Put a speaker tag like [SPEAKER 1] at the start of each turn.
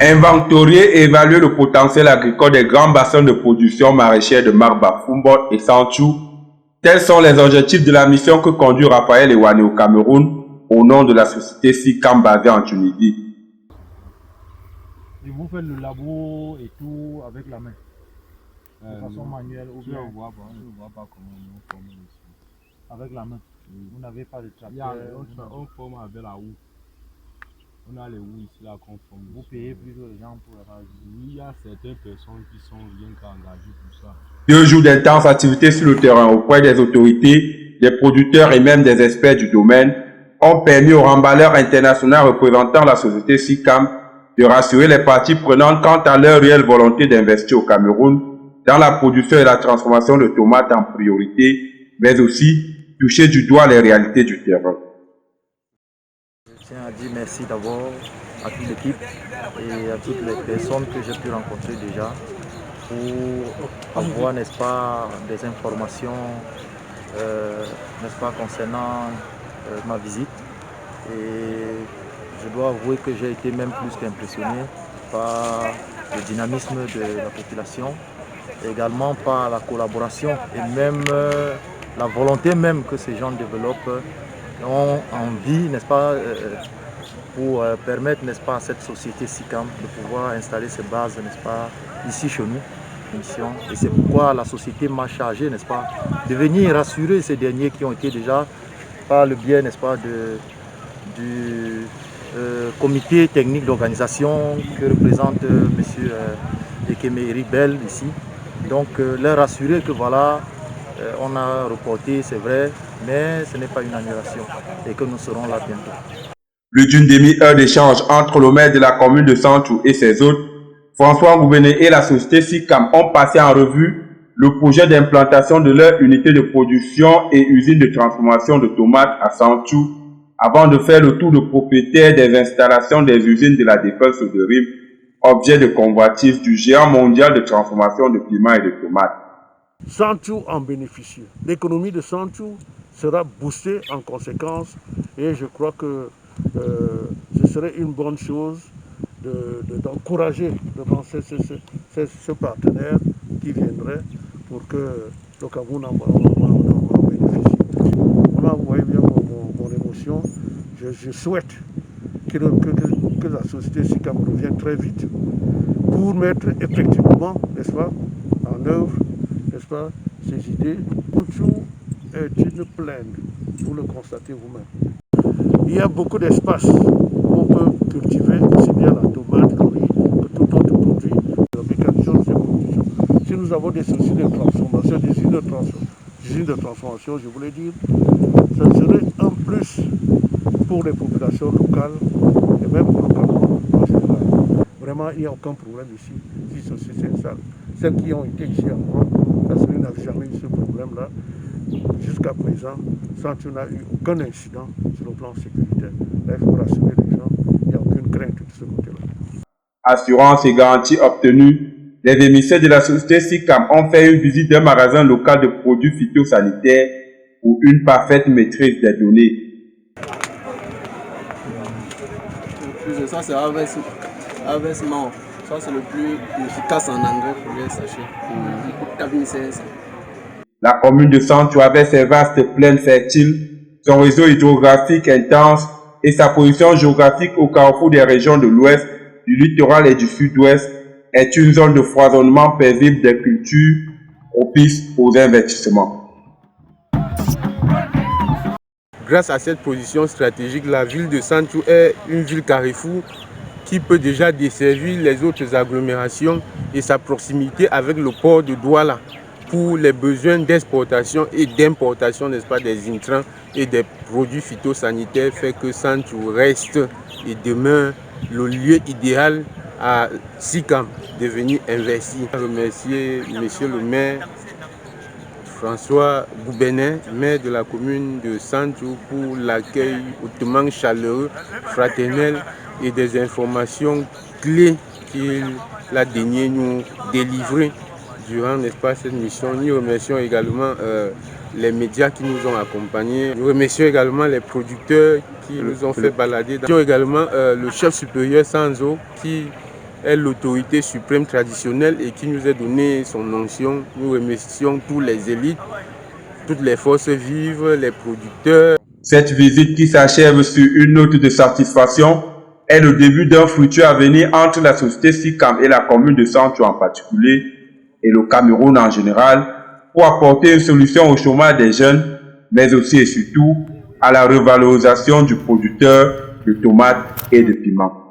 [SPEAKER 1] Inventorier et évaluer le potentiel agricole des grands bassins de production maraîchère de Marba, Foumbot et Santhiou. Tels sont les objectifs de la mission que conduit Raphaël Ewane au Cameroun au nom de la société SICAM basée en Tunisie.
[SPEAKER 2] Et vous faites le labour et tout avec la main, de façon manuelle ou bien
[SPEAKER 3] on ne voit pas comment on forme ici.
[SPEAKER 2] avec la main.
[SPEAKER 3] Oui.
[SPEAKER 2] Vous n'avez pas de tracteur.
[SPEAKER 3] On forme avec la houe. On a les houes ici là qu'on forme.
[SPEAKER 2] Vous payez plutôt les gens pour la phase.
[SPEAKER 3] Oui, il y a certaines personnes qui sont bien engagées pour ça.
[SPEAKER 1] 2 jours d'intenses activités sur le terrain auprès des autorités, des producteurs et même des experts du domaine ont permis aux remballeurs internationaux représentant la société SICAM de rassurer les parties prenantes quant à leur réelle volonté d'investir au Cameroun dans la production et la transformation de tomates en priorité, mais aussi toucher du doigt les réalités du terrain.
[SPEAKER 4] Je tiens à dire merci d'abord à toute l'équipe et à toutes les personnes que j'ai pu rencontrer déjà pour avoir, n'est-ce pas, des informations, n'est-ce pas, concernant ma visite. Et je dois avouer que j'ai été même plus qu'impressionné par le dynamisme de la population, également par la collaboration et même la volonté même que ces gens développent, ont envie, n'est-ce pas, pour permettre, n'est-ce pas, à cette société SICAM de pouvoir installer ses bases, n'est-ce pas, ici chez nous. Et c'est pourquoi la société m'a chargé, n'est-ce pas, de venir rassurer ces derniers qui ont été déjà, par le biais, n'est-ce pas, du comité technique d'organisation que représente M. Ekemeri Bell ici. Donc leur rassurer que voilà, on a reporté, c'est vrai, mais ce n'est pas une annulation et que nous serons là bientôt.
[SPEAKER 1] Plus d'une demi-heure d'échange entre le maire de la commune de Santhiou et ses hôtes, François Goubenet et la société SICAM ont passé en revue le projet d'implantation de leur unité de production et usine de transformation de tomates à Santhiou, avant de faire le tour de propriétaire des installations des usines de la défense de Rime, objet de convoitise du géant mondial de transformation de piments et de tomates.
[SPEAKER 5] Santhiou en bénéficie. L'économie de Santhiou sera boostée en conséquence et je crois que ce serait une bonne chose d'encourager ce partenaire qui viendrait pour que le Cameroun en bénéficie. Voilà, vous voyez bien mon émotion. Je souhaite que la société SICAM revienne très vite pour mettre effectivement, n'est-ce pas, en œuvre, n'est-ce pas, ces idées. Santhiou est une plaine, vous le constatez vous-même. Il y a beaucoup d'espace où on peut cultiver aussi bien la tomate, le riz, que tout autre produit, la mécanisation de ces productions. Si nous avons des soucis de transformation, des usines de transformation, je voulais dire, ça serait un plus pour les populations locales et même pour le Cameroun en général. Vraiment, il n'y a aucun problème ici, si ceci s'installe. Celles qui ont été ici avant, la Syrie n'avait jamais eu ce problème-là. Jusqu'à présent, Santhiou n'a eu aucun incident sur le plan sécuritaire. Là, il faut rassurer les gens, il n'y a aucune crainte de ce côté-là.
[SPEAKER 1] Assurance et garantie obtenue, les émissaires de la société SICAM ont fait une visite d'un magasin local de produits phytosanitaires pour une parfaite maîtrise des données.
[SPEAKER 6] Ça, c'est Avesman. Ça, c'est le plus efficace en engrais pour les sachets. Il coûte 4500.
[SPEAKER 1] La commune de Santhiou, avec ses vastes plaines fertiles, son réseau hydrographique intense et sa position géographique au carrefour des régions de l'ouest, du littoral et du sud-ouest, est une zone de foisonnement paisible des cultures propice aux investissements.
[SPEAKER 3] Grâce à cette position stratégique, la ville de Santhiou est une ville carrefour qui peut déjà desservir les autres agglomérations et sa proximité avec le port de Douala pour les besoins d'exportation et d'importation, n'est-ce pas, des intrants et des produits phytosanitaires fait que Santhiou reste et demeure le lieu idéal à SICAM de venir investir. Je remercie monsieur le maire François Goubenet, maire de la commune de Santhiou, pour l'accueil hautement chaleureux, fraternel et des informations clés qu'il a daigné nous délivrer durant, n'est-ce pas, cette mission. Nous remercions également les médias qui nous ont accompagnés. Nous remercions également les producteurs qui nous ont fait balader. Nous remercions également le chef supérieur Sanzo qui est l'autorité suprême traditionnelle et qui nous a donné son onction. Nous remercions tous les élites, toutes les forces vives, les producteurs.
[SPEAKER 1] Cette visite qui s'achève sur une note de satisfaction est le début d'un futur avenir entre la société SICAM et la commune de Santhiou en particulier et le Cameroun en général pour apporter une solution au chômage des jeunes, mais aussi et surtout à la revalorisation du producteur de tomates et de piments.